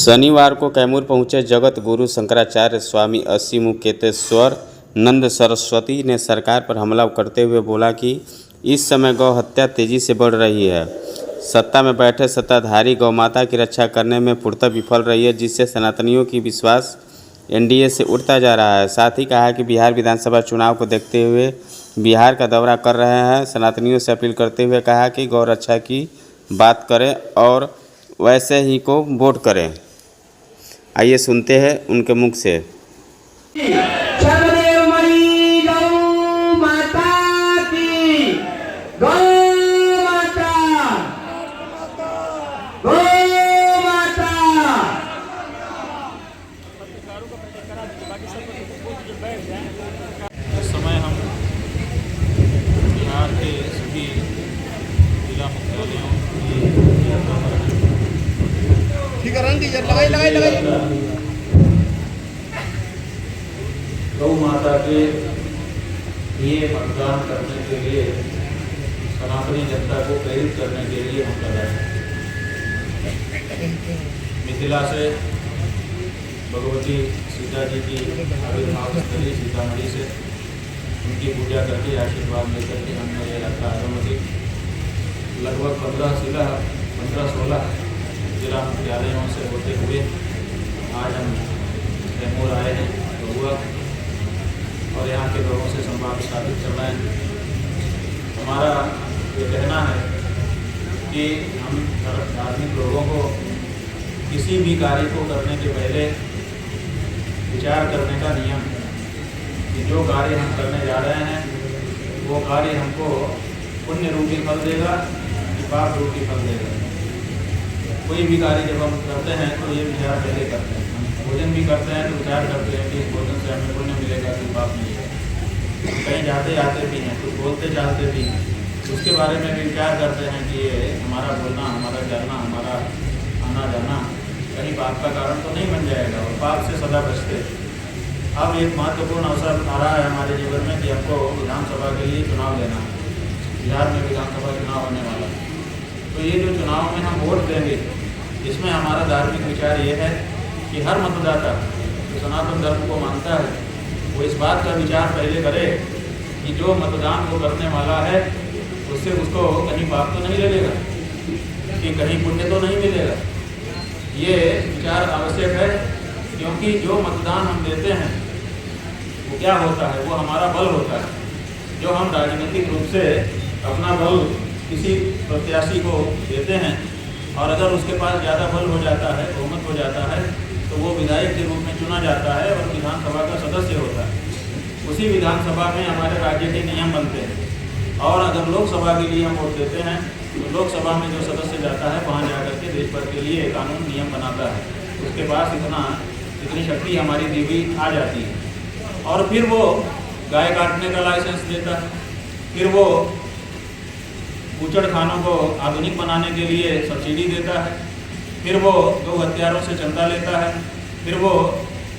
शनिवार को कैमूर पहुंचे जगत गुरु शंकराचार्य स्वामी असीमुकेतेश्वर नंद सरस्वती ने सरकार पर हमला करते हुए बोला कि इस समय गौ हत्या तेजी से बढ़ रही है। सत्ता में बैठे सत्ताधारी गौ माता की रक्षा करने में पूर्णतः विफल रही है, जिससे सनातनियों की विश्वास एनडीए से उठता जा रहा है। साथ ही कहा कि बिहार विधानसभा चुनाव को देखते हुए बिहार का दौरा कर रहे हैं। सनातनियों से अपील करते हुए कहा कि गौ रक्षा की बात करें और वैसे ही को वोट करें। आइए सुनते हैं उनके मुख से। इस समय हम बिहार के सभी जिला मुख्यालयों गौ माता के लिए मतदान करने के लिए सनातनी जनता को प्रेरित करने के लिए हम कर रहे हैं। मिथिला से भगवती सीता जी की आविर्भाव स्थली सीतामढ़ी से उनकी पूजा करके आशीर्वाद लेकर के हमने ये यात्रा आरम्भ की। लगभग 15-16 जिला मुख्यालयों से होते हुए आज हम कैमूर आए हैं हुआ और यहाँ के लोगों से संवाद स्थापित करना है। हमारा ये कहना है कि हम धार्मिक लोगों को किसी भी कार्य को करने के पहले विचार करने का नियम कि जो कार्य हम करने जा रहे हैं वो कार्य हमको पुण्य रूपी फल देगा कि पाप रूपी फल देगा। कोई भी कार्य जब हम करते हैं तो ये विचार पहले करते हैं। हम भोजन भी करते हैं तो विचार करते हैं कि इस भोजन से हमें पुण्य मिलेगा कि पाप मिलेगा। कहीं जाते आते भी हैं, कुछ बोलते चालते भी हैं, उसके बारे में भी विचार करते हैं कि ये हमारा बोलना, हमारा चलना, हमारा आना जाना कहीं पाप का कारण तो नहीं बन जाएगा और पाप से सदा बचते। अब एक महत्वपूर्ण अवसर आ रहा है हमारे जीवन में कि हमको विधानसभा के लिए चुनाव लेना है। बिहार में विधानसभा चुनाव होने वाला है, तो ये जो चुनाव में हम वोट देंगे इसमें हमारा धार्मिक विचार ये है कि हर मतदाता जो सनातन धर्म को मानता है वो इस बात का विचार पहले करे कि जो मतदान वो करने वाला है उससे उसको कहीं पाप तो नहीं लगेगा कि कहीं पुण्य तो नहीं मिलेगा। ये विचार आवश्यक है, क्योंकि जो मतदान हम देते हैं वो क्या होता है, वो हमारा बल होता है। जो हम राजनीतिक रूप से अपना बल किसी प्रत्याशी को देते हैं और अगर उसके पास ज़्यादा बल हो जाता है, बहुमत हो जाता है, तो वो विधायक के रूप में चुना जाता है और विधानसभा का सदस्य होता है। उसी विधानसभा में हमारे राज्य के नियम बनते हैं और अगर लोकसभा के लिए हम वोट देते हैं तो लोकसभा में जो सदस्य जाता है वहाँ जा कर के देश भर के लिए कानून नियम बनाता है। उसके पास इतनी शक्ति हमारी देवी आ जाती है और फिर वो गाय काटने का लाइसेंस देता है, फिर वो बूचड़ खानों को आधुनिक बनाने के लिए सब्सिडी देता है, फिर वो गौ हत्यारों से चंदा लेता है, फिर वो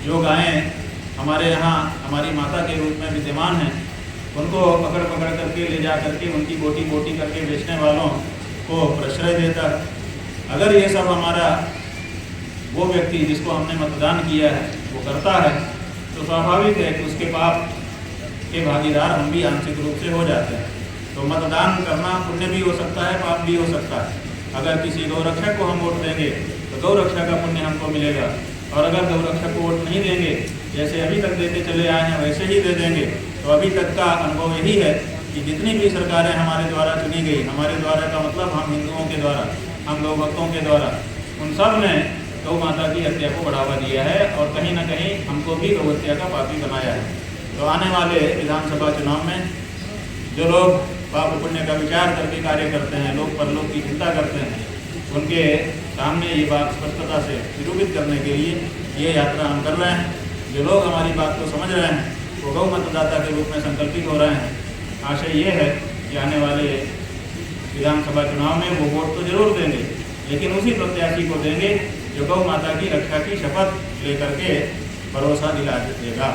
जो गायें हमारे यहाँ हमारी माता के रूप में विद्यमान हैं उनको पकड़ करके ले जा करके उनकी बोटी करके बेचने वालों को प्रश्रय देता है। अगर ये सब हमारा वो व्यक्ति जिसको हमने मतदान किया है वो करता है तो स्वाभाविक है कि उसके पाप के भागीदार हम भी आंशिक रूप से हो जाते हैं। तो मतदान करना पुण्य भी हो सकता है, पाप भी हो सकता है। अगर किसी गौरक्षक को हम वोट देंगे तो गौरक्षा का पुण्य हमको मिलेगा और अगर गौरक्षक को वोट नहीं देंगे, जैसे अभी तक देते चले आए हैं वैसे ही दे देंगे, तो अभी तक का अनुभव यही है कि जितनी भी सरकारें हमारे द्वारा चुनी गई, हमारे द्वारा का मतलब हम हिंदुओं के द्वारा, हम गौ भक्तों के द्वारा, उन सब ने गौ माता की हत्या को बढ़ावा दिया है और कहीं ना कहीं हमको भी गौ हत्या का पापी बनाया है। तो आने वाले विधानसभा चुनाव में जो लोग पाप पुण्य का विचार करके कार्य करते हैं, लोग परलोक की चिंता करते हैं, उनके सामने ये बात स्पष्टता से निरूपित करने के लिए ये यात्रा हम कर रहे हैं। जो लोग हमारी बात को समझ रहे हैं वो गौ मतदाता के रूप में संकल्पित हो रहे हैं। आशय ये है कि आने वाले विधानसभा चुनाव में वो वोट तो जरूर देंगे, लेकिन उसी प्रत्याशी को देंगे जो गौ माता की रक्षा की शपथ लेकर के भरोसा दिला देगा।